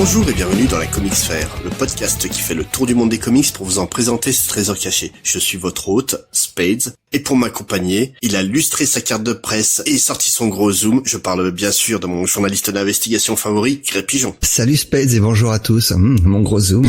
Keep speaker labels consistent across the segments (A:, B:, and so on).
A: Bonjour et bienvenue dans la Comics Fair, le podcast qui fait le tour du monde des comics pour vous en présenter ses trésors cachés. Je suis votre hôte, Spades, et pour m'accompagner, il a lustré sa carte de presse et sorti son gros zoom. Je parle bien sûr de mon journaliste d'investigation favori, Greg Pigeon.
B: Salut Spades et bonjour à tous, mon gros zoom.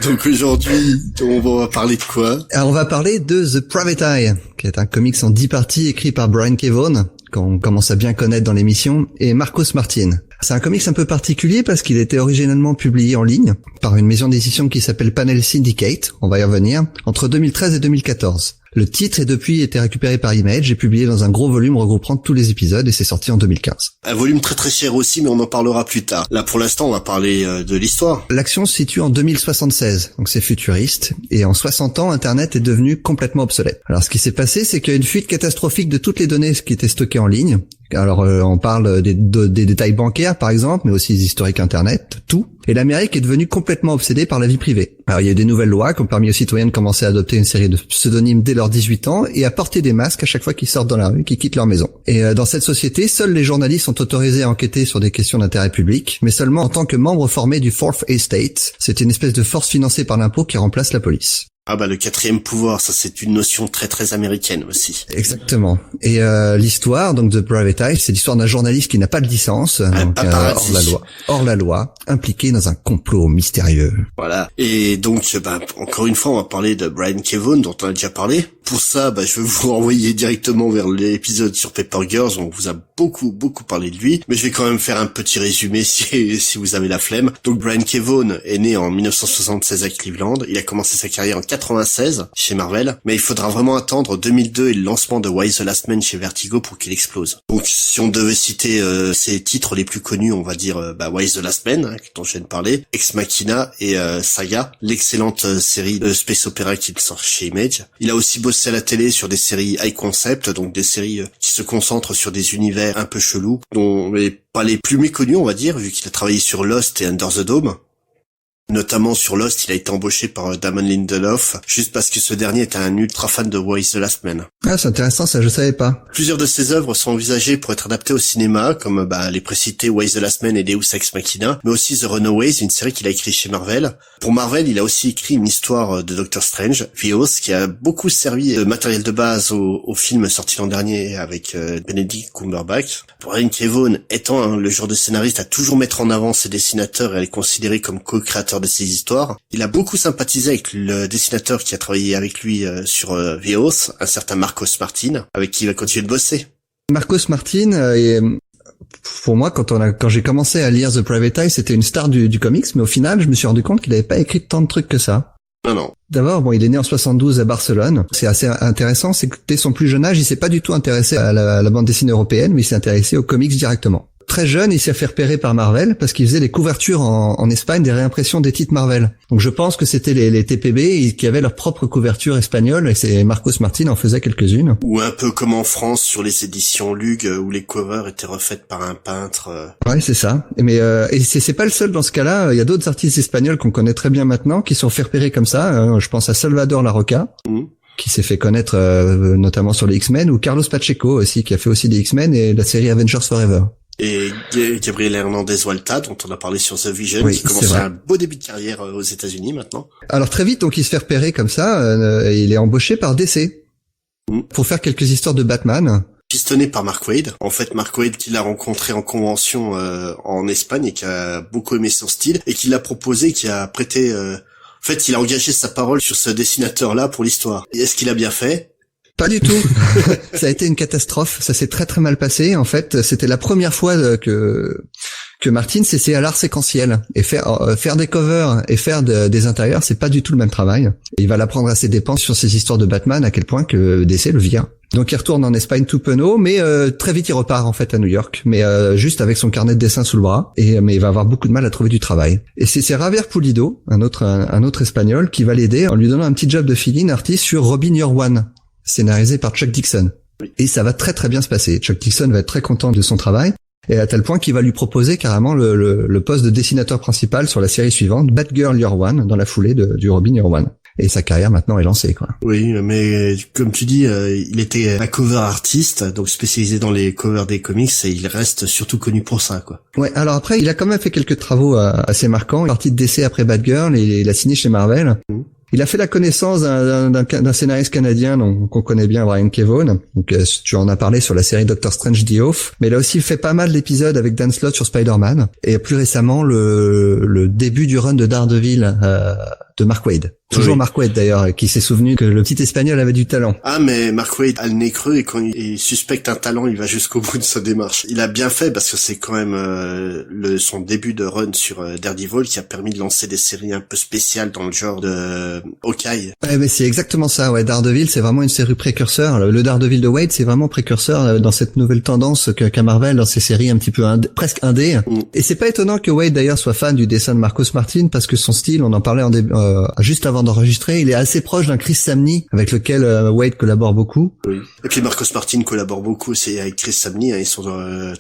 A: Donc aujourd'hui, on va parler de quoi?
B: Alors on va parler de The Private Eye, qui est un comics en 10 parties écrit par Brian K. Vaughan, qu'on commence à bien connaître dans l'émission, et Marcos Martin. C'est un comics un peu particulier parce qu'il était originellement publié en ligne par une maison d'édition qui s'appelle Panel Syndicate, on va y revenir, entre 2013 et 2014. Le titre est depuis été récupéré par Image et publié dans un gros volume regroupant tous les épisodes et c'est sorti en 2015.
A: Un volume très très cher aussi, mais on en parlera plus tard. Là pour l'instant on va parler de l'histoire.
B: L'action se situe en 2076, donc c'est futuriste, et en 60 ans Internet est devenu complètement obsolète. Alors ce qui s'est passé, c'est qu'il y a une fuite catastrophique de toutes les données qui étaient stockées en ligne. Alors on parle des détails bancaires par exemple, mais aussi des historiques Internet, tout. Et l'Amérique est devenue complètement obsédée par la vie privée. Alors il y a eu des nouvelles lois qui ont permis aux citoyens de commencer à adopter une série de pseudonymes dès leurs 18 ans et à porter des masques à chaque fois qu'ils sortent dans la rue, qu'ils quittent leur maison. Et dans cette société, seuls les journalistes sont autorisés à enquêter sur des questions d'intérêt public, mais seulement en tant que membres formés du Fourth Estate. C'est une espèce de force financée par l'impôt qui remplace la police.
A: Ah bah le quatrième pouvoir, ça c'est une notion très très américaine aussi.
B: Exactement. Et l'histoire donc de Private Eye, c'est l'histoire d'un journaliste qui n'a pas de licence, donc hors la loi, impliqué dans un complot mystérieux.
A: Voilà. Et donc encore une fois, on va parler de Brian K. Vaughan dont on a déjà parlé. Pour ça, je vais vous renvoyer directement vers l'épisode sur Paper Girls, on vous a beaucoup parlé de lui, mais je vais quand même faire un petit résumé si vous avez la flemme. Donc Brian K. Vaughan est né en 1976 à Cleveland, il a commencé sa carrière en 96 chez Marvel, mais il faudra vraiment attendre 2002 et le lancement de Why the Last Man chez Vertigo pour qu'il explose. Donc si on devait citer ses titres les plus connus, on va dire Why the Last Man, dont je viens de parler, Ex Machina et Saga, l'excellente série de space opéra qu'il sort chez Image. Il a aussi bossé à la télé sur des séries high concept, donc des séries qui se concentrent sur des univers un peu chelous, dont pas les plus méconnus on va dire, vu qu'il a travaillé sur Lost et Under the Dome. Notamment sur Lost, il a été embauché par Damon Lindelof, juste parce que ce dernier est un ultra fan de Why the Last Man.
B: Ah, c'est intéressant, ça je savais pas.
A: Plusieurs de ses œuvres sont envisagées pour être adaptées au cinéma, comme les précités Why the Last Man et Deus Ex Machina, mais aussi The Runaways, une série qu'il a écrite chez Marvel. Pour Marvel, il a aussi écrit une histoire de Doctor Strange, Vios, qui a beaucoup servi de matériel de base au film sorti l'an dernier avec Benedict Cumberbatch. Brian K. Vaughan étant le genre de scénariste à toujours mettre en avant ses dessinateurs et à les considérer comme co-créateurs de ses histoires. Il a beaucoup sympathisé avec le dessinateur qui a travaillé avec lui sur Vios, un certain Marcos Martin, avec qui il va continuer de bosser.
B: Marcos Martin pour moi, quand j'ai commencé à lire The Private Eye, c'était une star du comics, mais au final, je me suis rendu compte qu'il avait pas écrit tant de trucs que ça.
A: Non.
B: D'abord, il est né en 72 à Barcelone. C'est assez intéressant, c'est que dès son plus jeune âge, il s'est pas du tout intéressé à la bande dessinée européenne, mais il s'est intéressé aux comics directement. Très jeune, il s'est fait repérer par Marvel parce qu'il faisait les couvertures en Espagne des réimpressions des titres Marvel. Donc je pense que c'était les TPB qui avaient leur propre couverture espagnole et c'est Marcos Martin en faisait quelques-unes.
A: Ou un peu comme en France sur les éditions Lug où les covers étaient refaites par un peintre.
B: Ouais, c'est ça. Mais et c'est pas le seul dans ce cas-là. Il y a d'autres artistes espagnols qu'on connaît très bien maintenant qui sont fait repérer comme ça. Je pense à Salvador Larroca. Qui s'est fait connaître notamment sur les X-Men, ou Carlos Pacheco aussi, qui a fait aussi des X-Men et la série Avengers Forever.
A: Et Gabriel Hernandez Walta, dont on a parlé sur The Vision, qui commence un beau début de carrière aux États-Unis maintenant.
B: Alors très vite, donc il se fait repérer comme ça, il est embauché par DC pour faire quelques histoires de Batman.
A: Pistonné par Mark Waid. En fait, Mark Waid qui l'a rencontré en convention en Espagne et qui a beaucoup aimé son style et qui l'a proposé, qui a prêté... En fait, il a engagé sa parole sur ce dessinateur-là pour l'histoire. Et est-ce qu'il a bien fait ?
B: Pas du tout. Ça a été une catastrophe. Ça s'est très très mal passé. En fait, c'était la première fois que Martin s'essayait à l'art séquentiel. Et faire des covers et faire des intérieurs, c'est pas du tout le même travail. Et il va l'apprendre à ses dépens sur ces histoires de Batman, à quel point que DC le vire. Donc il retourne en Espagne tout penaud, mais très vite il repart en fait à New York, mais juste avec son carnet de dessin sous le bras. Mais il va avoir beaucoup de mal à trouver du travail. Et c'est Javier Pulido, un autre espagnol, qui va l'aider en lui donnant un petit job de fill-in artiste sur Robin Year One, scénarisé par Chuck Dixon. Et ça va très très bien se passer. Chuck Dixon va être très content de son travail, et à tel point qu'il va lui proposer carrément le poste de dessinateur principal sur la série suivante, Batgirl Year One, dans la foulée du Robin Year One. et sa carrière maintenant est lancée, quoi.
A: Oui, mais comme tu dis, il était un cover artiste, donc spécialisé dans les covers des comics, et il reste surtout connu pour ça, quoi.
B: Ouais, alors après, il a quand même fait quelques travaux assez marquants. Il est parti de DC après Batgirl et il a signé chez Marvel. Il a fait la connaissance d'un scénariste canadien qu'on connaît bien, Brian Kevough. Donc tu en as parlé sur la série Doctor Strange The Oath, mais il a aussi fait pas mal d'épisodes avec Dan Slott sur Spider-Man et plus récemment le début du run de Daredevil de Mark Waid. Toujours Mark Waid d'ailleurs, qui s'est souvenu que le petit espagnol avait du talent.
A: Ah, mais Mark Waid a le nez creux et quand il suspecte un talent, il va jusqu'au bout de sa démarche. Il a bien fait parce que c'est quand même son début de run sur Daredevil qui a permis de lancer des séries un peu spéciales dans le genre de Hawkeye.
B: Ouais, mais c'est exactement ça. Ouais, Daredevil, c'est vraiment une série précurseur. Le Daredevil de Waid, c'est vraiment précurseur dans cette nouvelle tendance qu'a Marvel dans ses séries un petit peu presque indé. Et c'est pas étonnant que Waid d'ailleurs soit fan du dessin de Marcos Martin parce que son style, on en parlait juste avant d'enregistrer, il est assez proche d'un Chris Samney avec lequel Waid collabore beaucoup.
A: Oui. Et puis Marcos Martin collabore beaucoup aussi avec Chris Samney, ils sont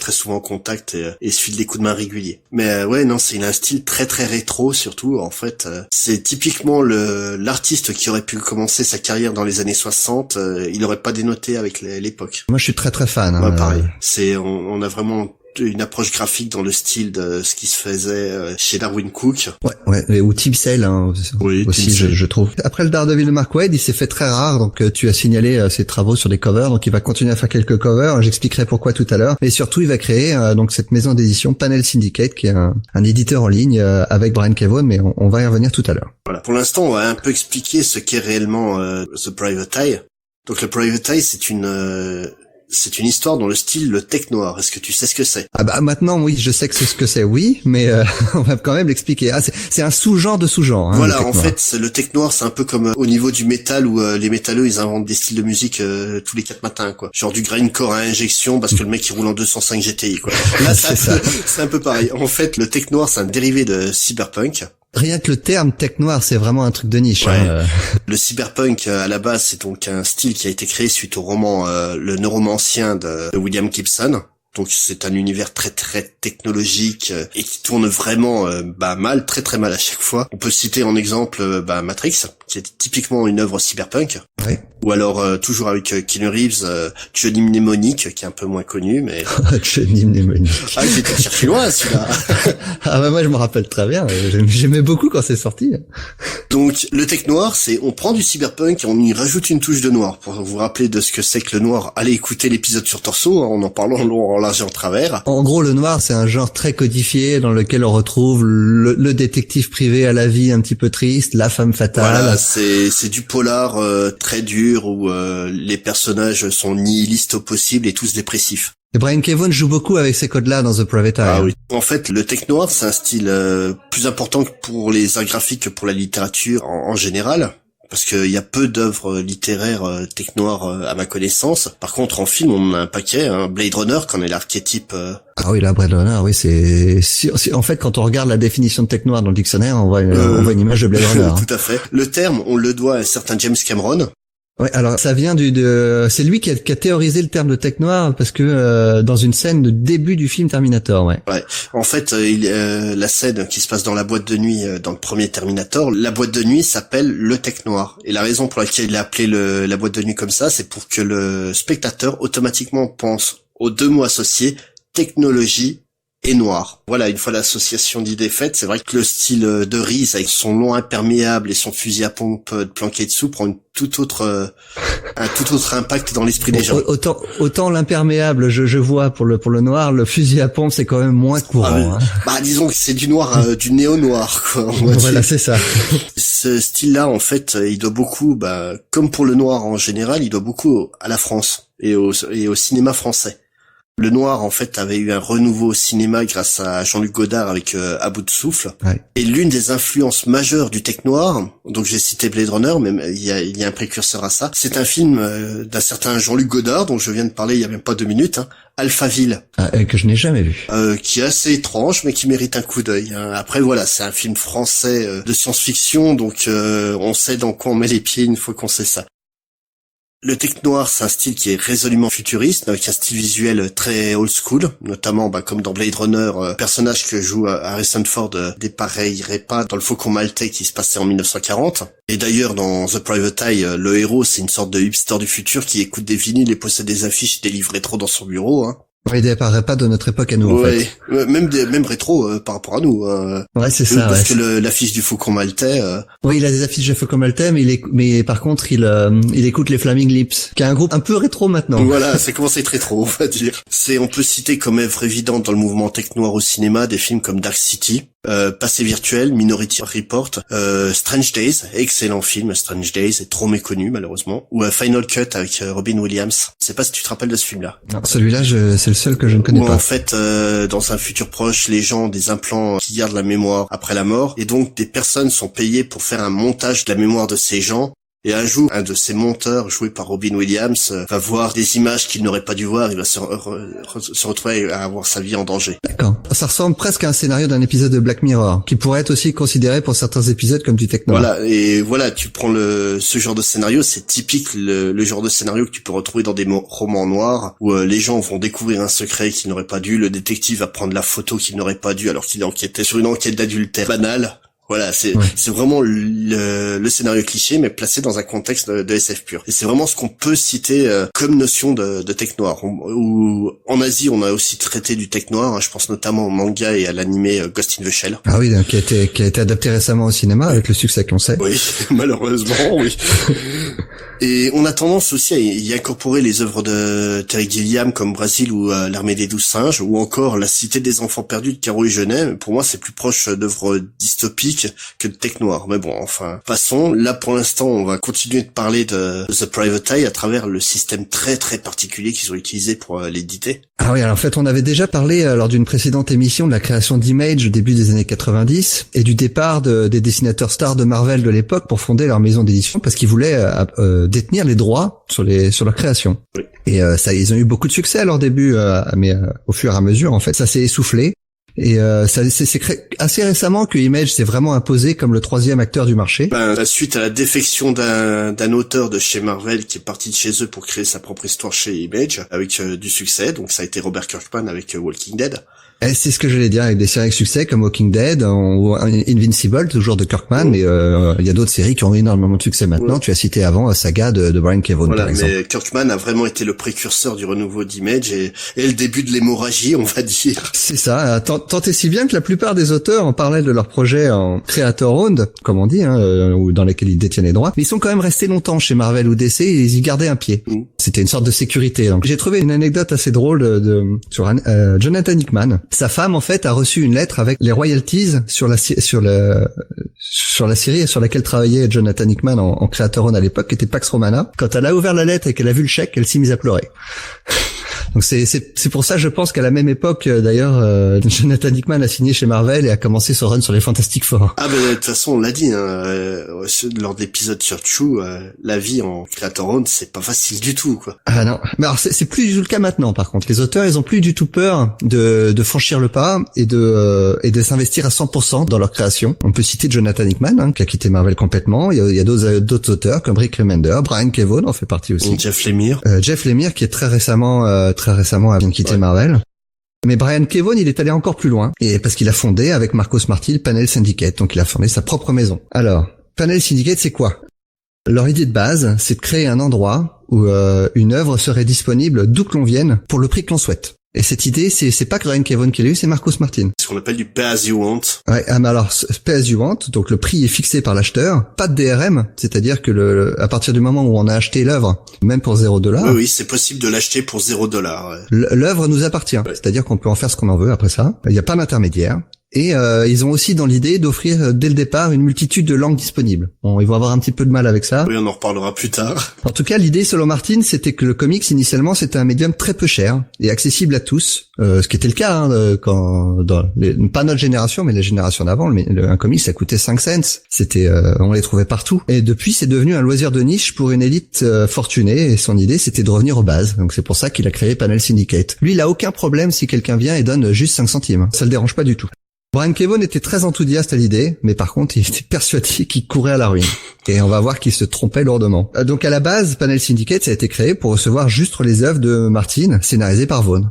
A: très souvent en contact et se filent des coups de main réguliers. Mais ouais, non, il a un style très très rétro surtout. En fait, c'est typiquement l'artiste qui aurait pu commencer sa carrière dans les années 60. Il aurait pas dénoté avec l'époque.
B: Moi, je suis très très fan.
A: Ouais, pareil. On a vraiment une approche graphique dans le style de ce qui se faisait chez Darwin Cook.
B: Ouais, ou Tim Sale,
A: oui,
B: aussi, je trouve. Après le Daredevil de Mark Waid, il s'est fait très rare, donc tu as signalé ses travaux sur des covers, donc il va continuer à faire quelques covers, j'expliquerai pourquoi tout à l'heure, et surtout il va créer donc cette maison d'édition Panel Syndicate, qui est un éditeur en ligne avec Brian Kevough, mais on va y revenir tout à l'heure.
A: Voilà. Pour l'instant, on va un peu expliquer ce qu'est réellement The Private Eye. Donc le Private Eye, c'est une histoire dans le style le tech noir. Est-ce que tu sais ce que c'est?
B: Ah bah maintenant oui, je sais que c'est ce que c'est, oui, mais on va quand même l'expliquer. Ah, c'est un sous-genre de sous-genre.
A: Voilà, en fait, le tech noir, c'est un peu comme au niveau du métal où les métalleux ils inventent des styles de musique tous les 4 matins, quoi. Genre du grindcore à injection parce que le mec il roule en 205 GTI, quoi. Là, c'est un peu pareil. En fait, le tech noir, c'est un dérivé de cyberpunk.
B: Rien que le terme tech noir, c'est vraiment un truc de niche.
A: Ouais. Le cyberpunk, à la base, c'est donc un style qui a été créé suite au roman Le Neuromancien de William Gibson. Donc c'est un univers très très technologique et qui tourne vraiment mal, très très mal à chaque fois. On peut citer en exemple Matrix, qui est typiquement une œuvre cyberpunk.
B: Ouais.
A: Ou alors toujours avec Keanu Reeves, Johnny Mnemonic, qui est un peu moins connu, mais
B: Johnny Mnemonic.
A: Ah, j'ai été chercher loin celui-là.
B: Ah bah moi je me rappelle très bien. J'aimais beaucoup quand c'est sorti.
A: Donc le tech noir, c'est on prend du cyberpunk et on y rajoute une touche de noir. Pour vous rappeler de ce que c'est que le noir, allez écouter l'épisode sur Torso, on en parle en long, en large et en travers.
B: En gros, le noir, c'est un genre très codifié dans lequel on retrouve le détective privé à la vie un petit peu triste, la femme fatale.
A: Voilà, c'est du polar très dur où les personnages sont nihilistes au possible et tous dépressifs.
B: Et Brian Kevough joue beaucoup avec ces codes-là dans The Private Eye.
A: Ah oui. En fait, le tech noir, c'est un style plus important que pour les arts graphiques que pour la littérature en général. Parce qu'il y a peu d'œuvres littéraires tech noires à ma connaissance. Par contre, en film, on en a un paquet. Blade Runner, qu'on est l'archétype.
B: Ah oui, là, Blade Runner, oui, c'est en fait, quand on regarde la définition de tech noir dans le dictionnaire, on voit une image de Blade Runner.
A: Tout à fait. Le terme, on le doit à un certain James Cameron.
B: Ouais, alors ça vient c'est lui qui a théorisé le terme de tech noir parce que dans une scène de début du film Terminator, ouais.
A: Ouais. En fait, la scène qui se passe dans la boîte de nuit dans le premier Terminator, la boîte de nuit s'appelle le tech noir. Et la raison pour laquelle il a appelé la boîte de nuit comme ça, c'est pour que le spectateur automatiquement pense aux deux mots associés, technologie et noir. Voilà, une fois l'association d'idées faite, c'est vrai que le style de Reese avec son long imperméable et son fusil à pompe planqué dessous prend un tout autre impact dans l'esprit des gens.
B: Autant l'imperméable, je vois pour le noir, le fusil à pompe c'est quand même moins courant.
A: Disons que c'est du noir, du néo-noir, quoi.
B: Voilà, c'est ça.
A: Ce style-là, en fait, il doit beaucoup, comme pour le noir en général, il doit beaucoup à la France et au cinéma français. Le noir, en fait, avait eu un renouveau au cinéma grâce à Jean-Luc Godard avec À bout de souffle. Ouais. Et l'une des influences majeures du tech noir, donc j'ai cité Blade Runner, mais il y a un précurseur à ça, c'est un film d'un certain Jean-Luc Godard, dont je viens de parler il y a même pas 2 minutes, Alphaville.
B: Que je n'ai jamais vu.
A: Qui est assez étrange, mais qui mérite un coup d'œil. Après, voilà, c'est un film français de science-fiction, donc on sait dans quoi on met les pieds une fois qu'on sait ça. Le tech noir, c'est un style qui est résolument futuriste, avec un style visuel très old school, notamment comme dans Blade Runner, personnage que joue Harrison Ford dépareillerait pas dans le Faucon Maltais qui se passait en 1940. Et d'ailleurs, dans The Private Eye, le héros, c'est une sorte de hipster du futur qui écoute des vinyles et possède des affiches et des livres rétro dans son bureau.
B: Il déparerait pas de notre époque à nous, en fait.
A: Même rétro par rapport à nous.
B: Ouais, c'est ça.
A: Parce que l'affiche du Faucon Maltais.
B: Oui, il a des affiches de Faucon Maltais, mais par contre, il écoute les Flaming Lips, qui est un groupe un peu rétro maintenant.
A: Voilà, ça commence à être rétro, on va dire. On peut citer comme œuvre évidente dans le mouvement tech noir au cinéma des films comme Dark City, Passé virtuel, Minority Report, Strange Days, excellent film, Strange Days, est trop méconnu malheureusement, ou Final Cut avec Robin Williams. Je sais pas si tu te rappelles de ce film-là.
B: Non, celui-là, c'est le seul que je ne connais pas.
A: En fait, dans un futur proche, les gens ont des implants qui gardent la mémoire après la mort, et donc des personnes sont payées pour faire un montage de la mémoire de ces gens. Et un jour, un de ces monteurs, joué par Robin Williams, va voir des images qu'il n'aurait pas dû voir, il va se retrouver à avoir sa vie en danger.
B: D'accord. Ça ressemble presque à un scénario d'un épisode de Black Mirror, qui pourrait être aussi considéré pour certains épisodes comme du tech noir.
A: Voilà, tu prends ce genre de scénario, c'est typique le genre de scénario que tu peux retrouver dans des romans noirs, où les gens vont découvrir un secret qu'ils n'auraient pas dû, le détective va prendre la photo qu'il n'aurait pas dû alors qu'il enquêtait sur une enquête d'adultère banale. Voilà, c'est vraiment le scénario cliché, mais placé dans un contexte de SF pur. Et c'est vraiment ce qu'on peut citer comme notion de tech noir. En Asie, on a aussi traité du tech noir. Je pense notamment au manga et à l'animé Ghost in the Shell.
B: Ah oui, qui a été adapté récemment au cinéma avec le succès qu'on sait.
A: Oui, malheureusement, oui. Et on a tendance aussi à y incorporer les œuvres de Terry Gilliam comme Brésil ou L'Armée des 12 singes, ou encore La Cité des enfants perdus de Caro et Genet. Pour moi, c'est plus proche d'œuvres dystopiques que de tech noir. Mais bon, enfin, passons. Là, pour l'instant, on va continuer de parler de The Private Eye à travers le système très très particulier qu'ils ont utilisé pour l'éditer.
B: Ah oui, alors en fait, on avait déjà parlé lors d'une précédente émission de la création d'Image au début des années 90 et du départ des dessinateurs stars de Marvel de l'époque pour fonder leur maison d'édition parce qu'ils voulaient détenir les droits sur leur création. Oui. Et ils ont eu beaucoup de succès à leur début, mais au fur et à mesure, en fait, ça s'est essoufflé. Et c'est assez récemment que Image s'est vraiment imposé comme le troisième acteur du marché.
A: Suite à la défection d'un auteur de chez Marvel qui est parti de chez eux pour créer sa propre histoire chez Image, avec du succès, donc ça a été Robert Kirkman avec Walking Dead.
B: Et c'est ce que j'allais dire, avec des séries avec succès comme Walking Dead, ou Invincible, toujours de Kirkman, mais il y a d'autres séries qui ont énormément de succès maintenant. Ouais. Tu as cité avant Saga de Brian Kevough, par exemple.
A: Mais Kirkman a vraiment été le précurseur du renouveau d'Image et le début de l'hémorragie, on va dire.
B: C'est ça, tant et si bien que la plupart des auteurs en parlaient de leur projet en creator-owned, comme on dit, ou dans lesquels ils détiennent les droits, mais ils sont quand même restés longtemps chez Marvel ou DC et ils y gardaient un pied. C'était une sorte de sécurité. Donc j'ai trouvé une anecdote assez drôle sur Jonathan Hickman. Sa femme, en fait, a reçu une lettre avec les royalties sur la série sur laquelle travaillait Jonathan Hickman en creator-owned à l'époque, qui était Pax Romana. Quand elle a ouvert la lettre et qu'elle a vu le chèque, elle s'est mise à pleurer. Donc c'est pour ça, je pense qu'à la même époque, d'ailleurs, Jonathan Hickman a signé chez Marvel et a commencé son run sur les Fantastic Four.
A: Ah ben de toute façon, on l'a dit lors de l'épisode sur Chew, la vie en creator-owned, c'est pas facile du tout, quoi.
B: Ah non, mais alors c'est plus du tout le cas maintenant. Par contre, les auteurs, ils ont plus du tout peur de franchir le pas et de s'investir à 100% dans leur création. On peut citer Jonathan Hickman, qui a quitté Marvel complètement. Il y a d'autres auteurs comme Rick Remender, Brian Kevough en fait partie aussi.
A: Jeff Lemire.
B: Jeff Lemire qui est très récemment a bien quitté Marvel. Mais Brian Kevough, il est allé encore plus loin. Et parce qu'il a fondé avec Marcos Martil Panel Syndicate. Donc il a fondé sa propre maison. Alors, Panel Syndicate, c'est quoi? Leur idée de base, c'est de créer un endroit où une œuvre serait disponible d'où que l'on vienne pour le prix que l'on souhaite. Et cette idée, c'est pas Brian Kevough qui l'a eu, c'est Marcos Martin.
A: C'est ce qu'on appelle du pay as you want.
B: Ouais, mais alors, pay as you want, donc le prix est fixé par l'acheteur, pas de DRM, c'est-à-dire que à partir du moment où on a acheté l'œuvre, même pour $0.
A: Oui, c'est possible de l'acheter pour $0. Ouais.
B: L'œuvre nous appartient. Ouais. C'est-à-dire qu'on peut en faire ce qu'on en veut après ça. Il n'y a pas d'intermédiaire. Et ils ont aussi dans l'idée d'offrir dès le départ une multitude de langues disponibles. Bon, ils vont avoir un petit peu de mal avec ça.
A: Oui, on en reparlera plus tard.
B: En tout cas, l'idée selon Martin, c'était que le comics initialement c'était un médium très peu cher et accessible à tous, ce qui était le cas quand pas notre génération, mais la génération d'avant, un comics ça coûtait 5 cents. C'était, on les trouvait partout. Et depuis, c'est devenu un loisir de niche pour une élite fortunée. Et son idée, c'était de revenir aux bases. Donc c'est pour ça qu'il a créé Panel Syndicate. Lui, il a aucun problème si quelqu'un vient et donne juste 5 centimes. Ça le dérange pas du tout. Brian Kevough était très enthousiaste à l'idée, mais par contre, il était persuadé qu'il courait à la ruine. Et on va voir qu'il se trompait lourdement. Donc à la base, Panel Syndicate, ça a été créé pour recevoir juste les œuvres de Martin, scénarisées par Vaughn.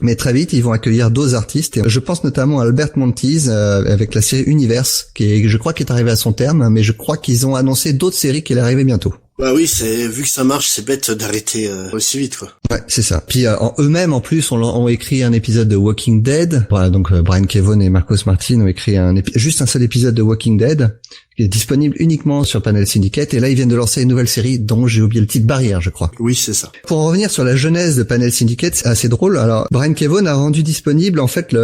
B: Mais très vite, ils vont accueillir d'autres artistes. Et je pense notamment à Albert Montiz avec la série Universe, je crois qui est arrivée à son terme, mais je crois qu'ils ont annoncé d'autres séries qui allaient arriver bientôt.
A: Bah oui, vu que ça marche, c'est bête d'arrêter aussi vite, quoi.
B: Ouais, c'est ça. Puis eux-mêmes, en plus, ont écrit un épisode de Walking Dead. Voilà, donc Brian Kevough et Marcos Martin ont écrit juste un seul épisode de Walking Dead, qui est disponible uniquement sur Panel Syndicate. Et là, ils viennent de lancer une nouvelle série dont j'ai oublié le titre, Barrière, je crois.
A: Oui, c'est ça.
B: Pour en revenir sur la genèse de Panel Syndicate, c'est assez drôle. Alors, Brian Kevough a rendu disponible, en fait,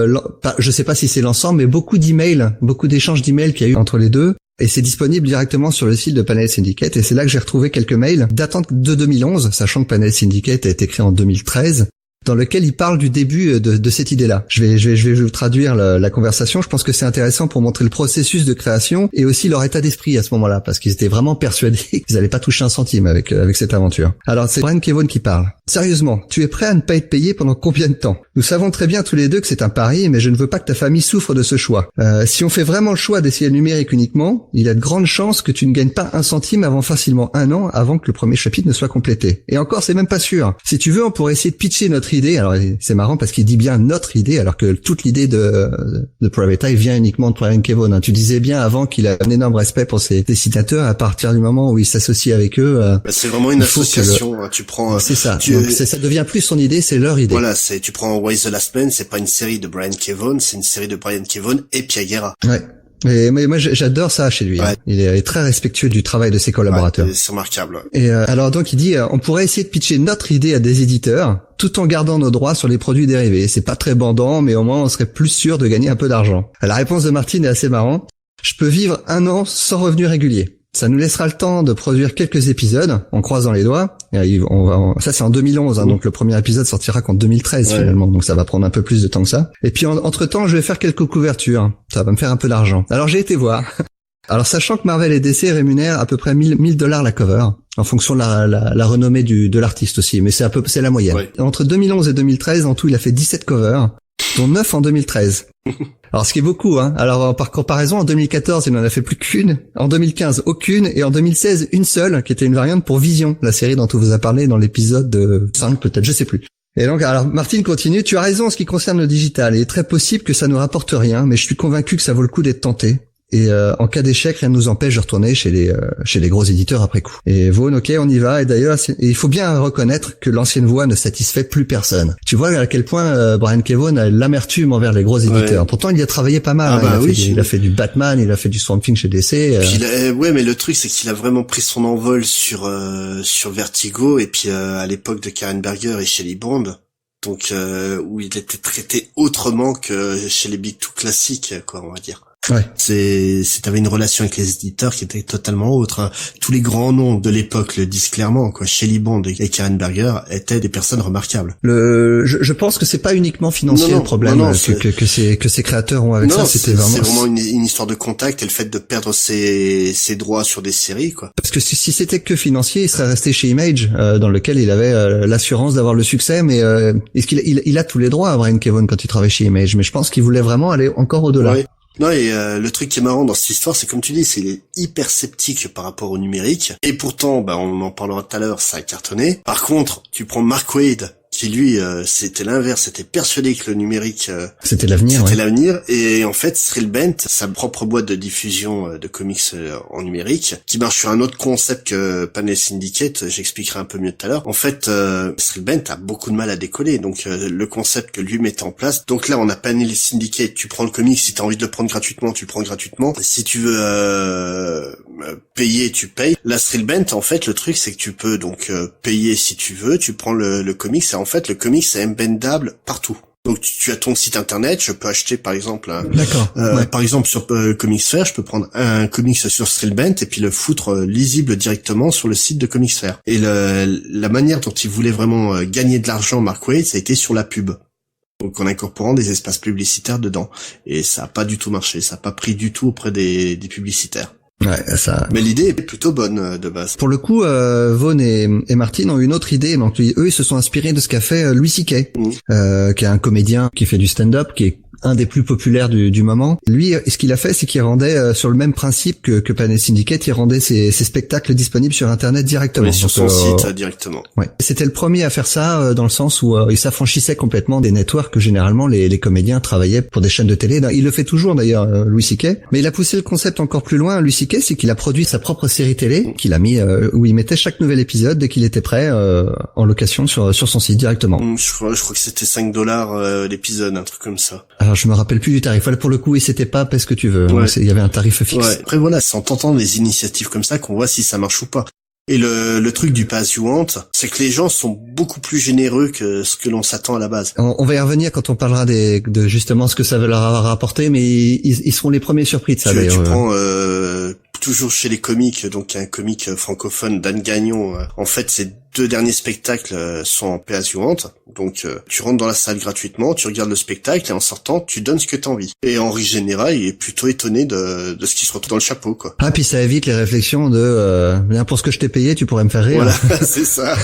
B: je sais pas si c'est l'ensemble, mais beaucoup d'échanges d'emails qu'il y a eu entre les deux. Et c'est disponible directement sur le site de Panel Syndicate. Et c'est là que j'ai retrouvé quelques mails datant de 2011, sachant que Panel Syndicate a été créé en 2013, dans lequel il parle du début de cette idée-là. Je vais vous traduire la conversation. Je pense que c'est intéressant pour montrer le processus de création et aussi leur état d'esprit à ce moment-là, parce qu'ils étaient vraiment persuadés qu'ils allaient pas toucher un centime avec cette aventure. Alors, c'est Brian Kevough qui parle. Sérieusement, tu es prêt à ne pas être payé pendant combien de temps? Nous savons très bien tous les deux que c'est un pari, mais je ne veux pas que ta famille souffre de ce choix. Si on fait vraiment le choix d'essayer le numérique uniquement, il y a de grandes chances que tu ne gagnes pas un centime avant facilement 1 an avant que le premier chapitre ne soit complété. Et encore, c'est même pas sûr. Si tu veux, on pourrait essayer de pitcher notre idée. Alors, c'est marrant parce qu'il dit bien notre idée, alors que toute l'idée de Private Eye vient uniquement de Brian Kevough. Hein. Tu disais bien avant qu'il a un énorme respect pour ses dessinateurs à partir du moment où il s'associe avec eux.
A: C'est vraiment une association. Tu prends.
B: C'est ça. Donc, ça devient plus son idée, c'est leur idée.
A: Voilà, tu prends Why the Last Man, c'est pas une série de Brian Kevough, c'est une série de Brian Kevough et Pia Guerra.
B: Ouais. Mais moi j'adore ça chez lui. Ouais. Hein. Il est très respectueux du travail de ses collaborateurs.
A: Ouais, c'est remarquable.
B: Et alors donc il dit on pourrait essayer de pitcher notre idée à des éditeurs tout en gardant nos droits sur les produits dérivés. C'est pas très bandant, mais au moins on serait plus sûr de gagner un peu d'argent. La réponse de Martin est assez marrante. Je peux vivre 1 an sans revenu régulier. Ça nous laissera le temps de produire quelques épisodes en croisant les doigts. Ça c'est en 2011, hein, donc le premier épisode sortira qu'en 2013 finalement, donc ça va prendre un peu plus de temps que ça. Et puis entre-temps, je vais faire quelques couvertures. Ça va me faire un peu d'argent. Alors j'ai été voir. Alors sachant que Marvel et DC rémunèrent à peu près $1000 la cover, en fonction de la renommée de l'artiste aussi, mais c'est la moyenne. Ouais. Entre 2011 et 2013, en tout, il a fait 17 covers, dont 9 en 2013. Alors ce qui est beaucoup, hein. Alors par comparaison, en 2014, il n'en a fait plus qu'une, en 2015 aucune, et en 2016 une seule, qui était une variante pour Vision, la série dont on vous a parlé dans l'épisode 5 peut-être, je sais plus. Et donc, alors Martin continue, tu as raison en ce qui concerne le digital, il est très possible que ça ne rapporte rien, mais je suis convaincu que ça vaut le coup d'être tenté. Et en cas d'échec, rien ne nous empêche de retourner chez les gros éditeurs après coup. Et Vaughn, ok, on y va. Et d'ailleurs, il faut bien reconnaître que l'ancienne voix ne satisfait plus personne. Tu vois à quel point Brian Kevough a l'amertume envers les gros éditeurs. Ouais. Pourtant, il y a travaillé pas mal. Il a fait du Batman, il a fait du Swamp Thing chez DC.
A: Puis mais le truc, c'est qu'il a vraiment pris son envol sur Vertigo et puis à l'époque de Karen Berger et Shelley Bond. Donc où il était traité autrement que chez les Big Two classiques, quoi, on va dire.
B: Ouais.
A: T'avais une relation avec les éditeurs qui était totalement autre. Hein. Tous les grands noms de l'époque le disent clairement, quoi. Shelley Bond et Karen Berger étaient des personnes remarquables.
B: Je pense que c'est pas uniquement financier le problème que ces créateurs ont avec ça. C'est
A: vraiment une histoire de contact et le fait de perdre ses droits sur des séries, quoi.
B: Parce que si c'était que financier, il serait resté chez Image, dans lequel il avait l'assurance d'avoir le succès. Mais est-ce qu'il a tous les droits à Brian Kevough quand il travaille chez Image? Mais je pense qu'il voulait vraiment aller encore au-delà.
A: Ouais. Non, et le truc qui est marrant dans cette histoire, c'est comme tu dis, c'est qu'il est hyper sceptique par rapport au numérique. Et pourtant, on en parlera tout à l'heure, ça a cartonné. Par contre, tu prends Mark Waid, qui lui, c'était l'inverse, était persuadé que le numérique
B: c'était l'avenir.
A: C'était l'avenir. Et en fait, Thrillbent, sa propre boîte de diffusion de comics en numérique, qui marche sur un autre concept que Panel Syndicate, j'expliquerai un peu mieux tout à l'heure. En fait, Thrillbent a beaucoup de mal à décoller, donc le concept que lui mettait en place. Donc là, on a Panel Syndicate, tu prends le comic, si t'as envie de le prendre gratuitement, tu le prends gratuitement. Si tu veux payer, tu payes. La Thrillbent, en fait, le truc, c'est que tu peux donc payer si tu veux, tu prends le comics, et en fait, le comics est embedable partout. Donc tu as ton site internet, je peux acheter par exemple par exemple sur Comics-Fair, je peux prendre un comics sur Thrillbent et puis le foutre lisible directement sur le site de Comics-Fair. Et la manière dont il voulait vraiment gagner de l'argent, Mark Waid, ça a été sur la pub. Donc en incorporant des espaces publicitaires dedans. Et ça a pas du tout marché, ça a pas pris du tout auprès des publicitaires.
B: Ouais, ça.
A: Mais l'idée est plutôt bonne de base.
B: Pour le coup, Vaughn et Martin ont une autre idée. Donc eux, ils se sont inspirés de ce qu'a fait Louis C.K., qui est un comédien qui fait du stand-up, qui est un des plus populaires du moment. Lui, ce qu'il a fait, c'est qu'il rendait sur le même principe que Panel Syndicate, il rendait ses spectacles disponibles sur Internet directement.
A: Oui, sur son site directement.
B: Ouais. C'était le premier à faire ça dans le sens où il s'affranchissait complètement des networks que généralement les comédiens travaillaient pour des chaînes de télé. Il le fait toujours d'ailleurs, Louis C.K. Mais il a poussé le concept encore plus loin. Louis C.K., c'est qu'il a produit sa propre série télé qu'il a mis où il mettait chaque nouvel épisode dès qu'il était prêt en location sur son site directement.
A: Je crois que c'était $5 l'épisode, un truc comme ça.
B: Alors je me rappelle plus du tarif. Voilà, pour le coup, c'était pas parce que tu veux.
A: Ouais.
B: Il y avait un tarif fixe.
A: Ouais. Après voilà, c'est en tentant des initiatives comme ça qu'on voit si ça marche ou pas. Et le truc du Pay As You Want, c'est que les gens sont beaucoup plus généreux que ce que l'on s'attend à la base.
B: On va y revenir quand on parlera de justement ce que ça va leur rapporter, mais ils seront les premiers surpris de ça d'ailleurs.
A: Tu prends toujours chez les comiques, donc un comique francophone, Dan Gagnon. En fait, ses 2 derniers spectacles sont en Pay As You Want. Donc tu rentres dans la salle gratuitement, tu regardes le spectacle et en sortant, tu donnes ce que t'as envie. Et Henri Général, il est plutôt étonné de ce qui se retrouve dans le chapeau, quoi.
B: Ah, puis ça évite les réflexions de bien pour ce que je t'ai payé, tu pourrais me faire rire.
A: Voilà, c'est ça.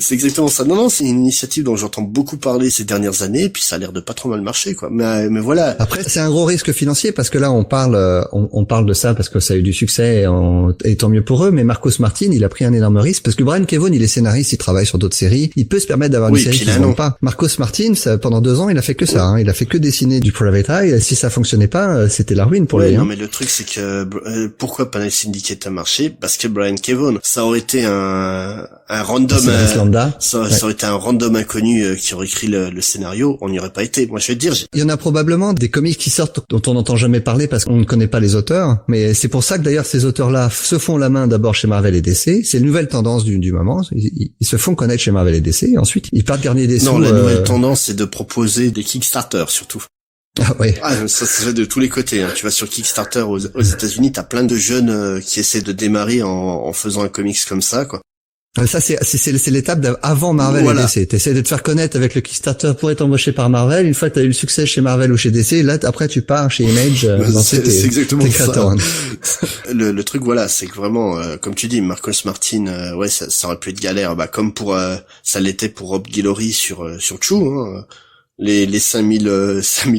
A: C'est exactement ça. Non, c'est une initiative dont j'entends beaucoup parler ces dernières années, et puis ça a l'air de pas trop mal marcher, quoi. Mais voilà.
B: Après, c'est un gros risque financier parce que là, on parle de ça parce que ça a eu du succès et tant mieux pour eux. Mais Marcos Martin, il a pris un énorme risque parce que Brian Kevoun, il est scénariste, il travaille sur d'autres séries, il peut se permettre d'avoir une série qui ne vend pas. Marcos Martin, pendant 2 ans, il a fait que ça. Hein. Il a fait que dessiner du Private Eye. Et si ça fonctionnait pas, c'était la ruine pour lui.
A: Non,
B: hein.
A: mais le truc, c'est que pourquoi Panel Syndicate a marché? Parce que Brian Kevoun, ça aurait été un random, ça aurait été un random inconnu qui aurait écrit le scénario, on n'y aurait pas été. Moi, je vais te dire,
B: il y en a probablement des comics qui sortent dont on n'entend jamais parler parce qu'on ne connaît pas les auteurs, mais c'est pour ça que d'ailleurs ces auteurs-là se font la main d'abord chez Marvel et DC. C'est une nouvelle tendance du moment. Ils se font connaître chez Marvel et DC, et ensuite ils partent gagner des sous.
A: Non, la nouvelle tendance, c'est de proposer des Kickstarter surtout.
B: Ah ouais.
A: Ah, ça se fait de tous les côtés. Hein. Tu vas sur Kickstarter aux États-Unis, t'as plein de jeunes qui essaient de démarrer en faisant un comics comme ça, quoi.
B: Ça c'est l'étape avant Marvel et DC. T'essaies de te faire connaître avec le Kickstarter pour être embauché par Marvel. Une fois que t'as eu le succès chez Marvel ou chez DC, là après tu pars chez Image.
A: C'est exactement ça.
B: Hein.
A: Le truc voilà, c'est que vraiment, comme tu dis, Marcos Martin, ouais, ça aurait pu être galère. Bah comme pour ça l'était pour Rob Guillory sur Chew. Hein. Les 5000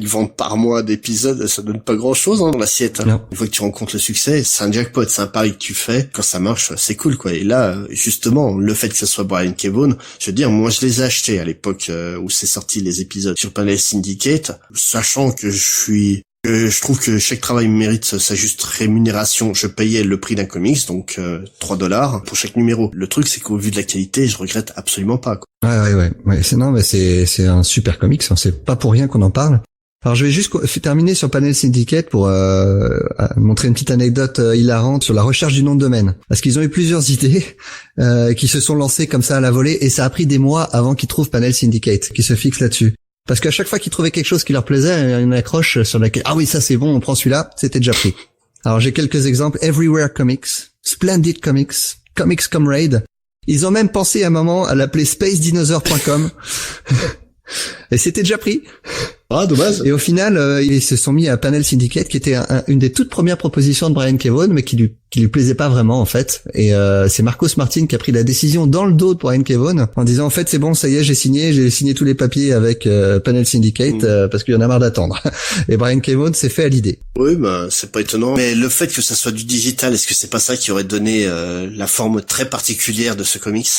A: ventes par mois d'épisodes, ça donne pas grand chose dans l'assiette. Hein. Une fois que tu rencontres le succès, c'est un jackpot, c'est un pari que tu fais. Quand ça marche, c'est cool, quoi. Et là, justement, le fait que ce soit Brian Kevoun, je veux dire, moi je les ai achetés à l'époque où c'est sorti les épisodes sur Panel Syndicate, sachant que je trouve que chaque travail mérite sa juste rémunération. Je payais le prix d'un comics, donc $3 pour chaque numéro. Le truc, c'est qu'au vu de la qualité, je regrette absolument pas, quoi.
B: Ouais. C'est un super comics. Hein. C'est pas pour rien qu'on en parle. Alors je vais juste terminer sur Panel Syndicate pour montrer une petite anecdote hilarante sur la recherche du nom de domaine. Parce qu'ils ont eu plusieurs idées qui se sont lancées comme ça à la volée, et ça a pris des mois avant qu'ils trouvent Panel Syndicate, qui se fixe là-dessus. Parce qu'à chaque fois qu'ils trouvaient quelque chose qui leur plaisait, il y a une accroche sur laquelle, ah oui, ça c'est bon, on prend celui-là, c'était déjà pris. Alors j'ai quelques exemples. Everywhere Comics, Splendid Comics, Comics Comrade. Ils ont même pensé à un moment à l'appeler spacedinosaur.com. Et c'était déjà pris.
A: Ah, dommage.
B: Et au final, ils se sont mis à Panel Syndicate, qui était une des toutes premières propositions de Brian Kevoun, mais qui lui plaisait pas vraiment, en fait. Et c'est Marcos Martin qui a pris la décision dans le dos de Brian Kevoun, en disant, en fait, c'est bon, ça y est, j'ai signé tous les papiers avec Panel Syndicate, parce qu'il y en a marre d'attendre. Et Brian Kevoun s'est fait à l'idée.
A: Oui, bah, c'est pas étonnant. Mais le fait que ça soit du digital, est-ce que c'est pas ça qui aurait donné la forme très particulière de ce comics?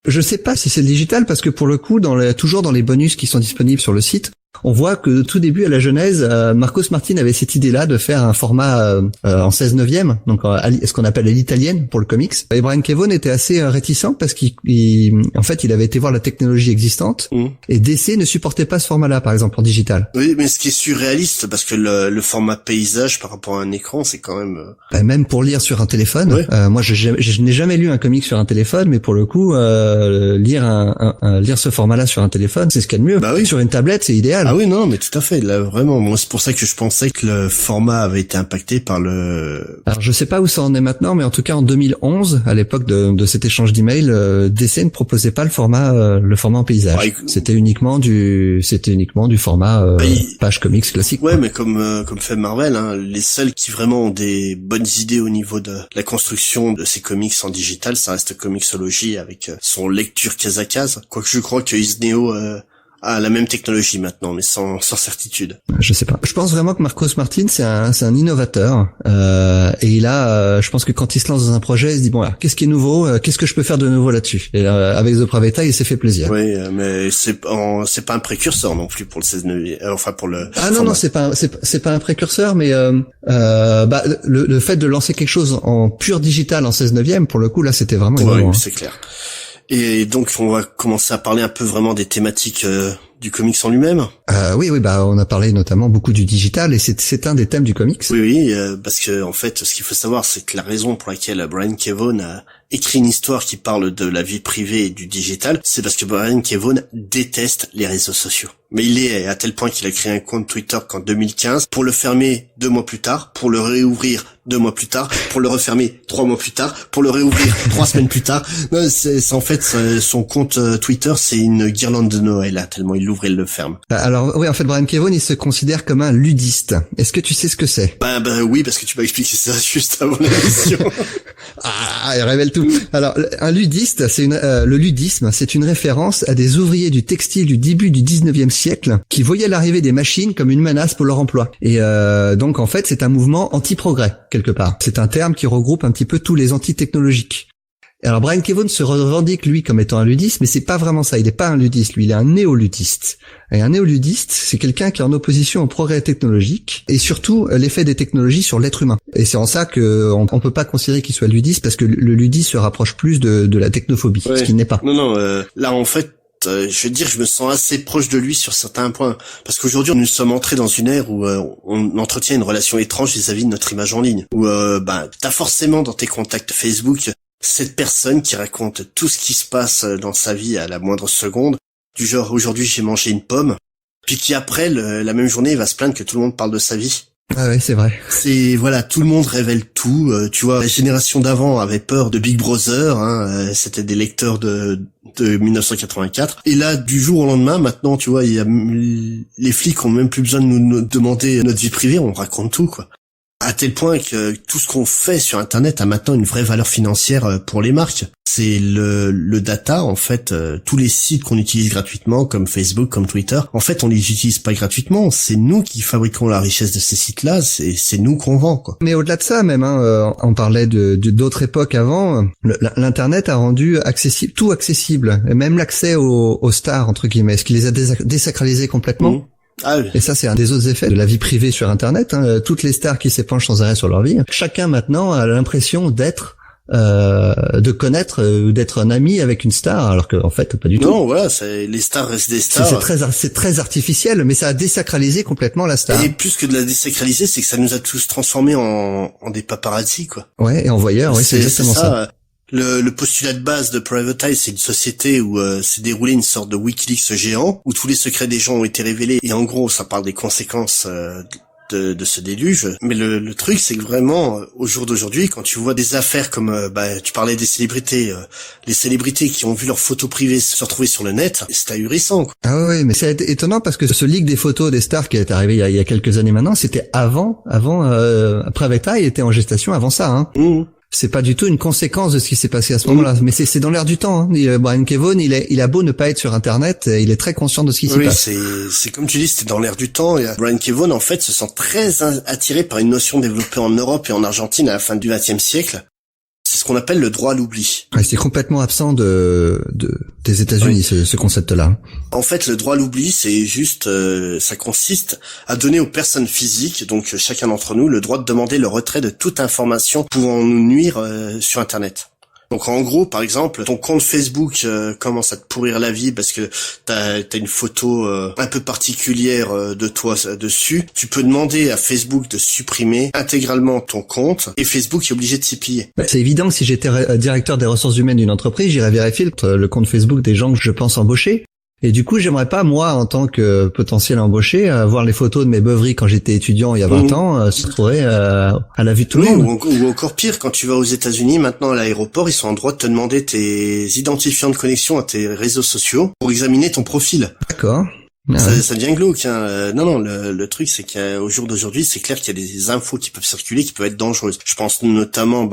B: Je sais pas si c'est le digital, parce que pour le coup, toujours dans les bonus qui sont disponibles sur le site, on voit que tout début à la genèse, Marcos Martin avait cette idée-là de faire un format en 16/9, donc ce qu'on appelle l'italienne pour le comics. Et Brian Kevoun était assez réticent parce en fait, il avait été voir la technologie existante et DC ne supportait pas ce format-là, par exemple en digital.
A: Oui, mais ce qui est surréaliste, parce que le format paysage par rapport à un écran, c'est quand même...
B: Même pour lire sur un téléphone. Oui. Moi, je n'ai jamais lu un comic sur un téléphone, mais pour le coup, lire ce format-là sur un téléphone, c'est ce qu'il y a de mieux.
A: Bah oui.
B: Sur une tablette, c'est idéal.
A: Ah oui, non, mais tout à fait. Là, vraiment, moi, c'est pour ça que je pensais que le format avait été impacté par le...
B: Alors, je sais pas où ça en est maintenant, mais en tout cas, en 2011, à l'époque de cet échange d'emails, DC ne proposait pas le format en paysage. C'était uniquement du format page comics classique.
A: Ouais, quoi. Mais comme fait Marvel, hein, les seuls qui vraiment ont des bonnes idées au niveau de la construction de ces comics en digital, ça reste Comixology avec son lecture case à case. Quoique je crois que Isneo à la même technologie maintenant, mais sans certitude.
B: Je sais pas. Je pense vraiment que Marcos Martin, c'est un innovateur, et je pense que quand il se lance dans un projet, il se dit bon, alors, qu'est-ce qui est nouveau, qu'est-ce que je peux faire de nouveau là-dessus. Et avec The Private Eye, il s'est fait plaisir.
A: Oui, mais c'est pas un précurseur non plus pour le 16/9, enfin pour le.
B: Ah non, c'est pas un précurseur, mais le fait de lancer quelque chose en pur digital en 16/9, pour le coup là, c'était vraiment
A: innovant. Oui, c'est clair. Et donc on va commencer à parler un peu vraiment des thématiques du comics en lui-même.
B: Oui, on a parlé notamment beaucoup du digital et c'est un des thèmes du comics.
A: Oui, parce que en fait, ce qu'il faut savoir, c'est que la raison pour laquelle Brian K. Vaughan a écrit une histoire qui parle de la vie privée et du digital, c'est parce que Brian K. Vaughan déteste les réseaux sociaux. Mais il est à tel point qu'il a créé un compte Twitter qu'en 2015, pour le fermer 2 mois plus tard, pour le réouvrir 2 mois plus tard, pour le refermer 3 mois plus tard, pour le réouvrir 3 semaines plus tard. Non, c'est en fait son compte Twitter, c'est une guirlande de Noël, tellement il l'ouvre et il le ferme.
B: Alors oui, en fait, Brian K. Vaughan, il se considère comme un ludiste. Est-ce que tu sais ce que c'est?
A: Bah oui, parce que tu m'as expliqué ça juste avant l'émission.
B: Il révèle tout. Alors, un ludiste, le ludisme, c'est une référence à des ouvriers du textile du début du 19e siècle qui voyaient l'arrivée des machines comme une menace pour leur emploi. Et donc, en fait, c'est un mouvement anti-progrès, quelque part. C'est un terme qui regroupe un petit peu tous les anti-technologiques. Alors, Brian K. Vaughan se revendique, lui, comme étant un ludiste, mais c'est pas vraiment ça. Il n'est pas un ludiste, lui. Il est un néoludiste. Et un néoludiste, c'est quelqu'un qui est en opposition au progrès technologique et surtout l'effet des technologies sur l'être humain. Et c'est en ça que on peut pas considérer qu'il soit ludiste parce que le ludisme se rapproche plus de la technophobie, ce qui n'est pas.
A: Non, là, en fait, je veux dire, je me sens assez proche de lui sur certains points. Parce qu'aujourd'hui, nous sommes entrés dans une ère où on entretient une relation étrange vis-à-vis de notre image en ligne. Où t'as forcément dans tes contacts Facebook cette personne qui raconte tout ce qui se passe dans sa vie à la moindre seconde, du genre aujourd'hui j'ai mangé une pomme, puis qui après la même journée va se plaindre que tout le monde parle de sa vie.
B: Ah oui, c'est vrai.
A: C'est voilà, tout le monde révèle tout. Tu vois, la génération d'avant avait peur de Big Brother, c'était des lecteurs de 1984. Et là, du jour au lendemain, maintenant, tu vois, il y a les flics ont même plus besoin de nous demander notre vie privée, on raconte tout, quoi. À tel point que tout ce qu'on fait sur Internet a maintenant une vraie valeur financière pour les marques. C'est le data, en fait, tous les sites qu'on utilise gratuitement, comme Facebook, comme Twitter, en fait, on les utilise pas gratuitement. C'est nous qui fabriquons la richesse de ces sites-là, c'est nous qu'on vend, quoi.
B: Mais au-delà de ça, même, on parlait d'autres époques avant, l'Internet a rendu accessible, tout accessible, et même l'accès aux stars, entre guillemets, ce qui les a désacralisés complètement. Mmh.
A: Ah oui.
B: Et ça, c'est un des autres effets de la vie privée sur Internet. Toutes les stars qui s'épanchent sans arrêt sur leur vie, chacun maintenant a l'impression de connaître ou d'être un ami avec une star, alors qu'en fait, pas du tout.
A: Non, voilà, les stars restent des stars.
B: C'est très artificiel, mais ça a désacralisé complètement la star.
A: Et plus que de la désacraliser, c'est que ça nous a tous transformés en des paparazzi, quoi.
B: Ouais, et en voyeurs, ouais, c'est exactement ça.
A: Le postulat de base de Private Eye, c'est une société où s'est déroulé une sorte de WikiLeaks géant, où tous les secrets des gens ont été révélés, et en gros, ça parle des conséquences de ce déluge. Mais le truc, c'est que vraiment, au jour d'aujourd'hui, quand tu vois des affaires comme, tu parlais des célébrités, les célébrités qui ont vu leurs photos privées se retrouver sur le net, c'est ahurissant, quoi.
B: Ah oui, mais c'est étonnant parce que ce leak des photos des stars qui est arrivé il y a quelques années maintenant, c'était avant Private Eye était en gestation avant ça, hein. Mmh. C'est pas du tout une conséquence de ce qui s'est passé à ce moment-là, mais c'est dans l'air du temps. Hein. Brian K. Vaughan, il a beau ne pas être sur Internet, il est très conscient de ce qui s'y passe.
A: Oui, c'est comme tu dis, c'était dans l'air du temps. Et Brian K. Vaughan, en fait, se sent très attiré par une notion développée en Europe et en Argentine à la fin du XXe siècle. C'est ce qu'on appelle le droit à l'oubli.
B: Ouais, c'est complètement absent des États-Unis, oui. ce concept-là.
A: En fait, le droit à l'oubli, c'est juste, ça consiste à donner aux personnes physiques, donc chacun d'entre nous, le droit de demander le retrait de toute information pouvant nous nuire sur Internet. Donc en gros, par exemple, ton compte Facebook commence à te pourrir la vie parce que t'as une photo un peu particulière de toi dessus. Tu peux demander à Facebook de supprimer intégralement ton compte et Facebook est obligé de s'y plier.
B: C'est évident que si j'étais directeur des ressources humaines d'une entreprise, j'irais vérifier le compte Facebook des gens que je pense embaucher. Et du coup, j'aimerais pas, moi, en tant que potentiel embauché, voir les photos de mes beuveries quand j'étais étudiant il y a 20 ans, se trouver à la vue de tout le monde.
A: Ou encore pire, quand tu vas aux États-Unis, maintenant à l'aéroport, ils sont en droit de te demander tes identifiants de connexion à tes réseaux sociaux pour examiner ton profil.
B: D'accord. Ah
A: ça devient glauque, hein. Non, le truc, c'est qu'au jour d'aujourd'hui, c'est clair qu'il y a des infos qui peuvent circuler, qui peuvent être dangereuses. Je pense notamment,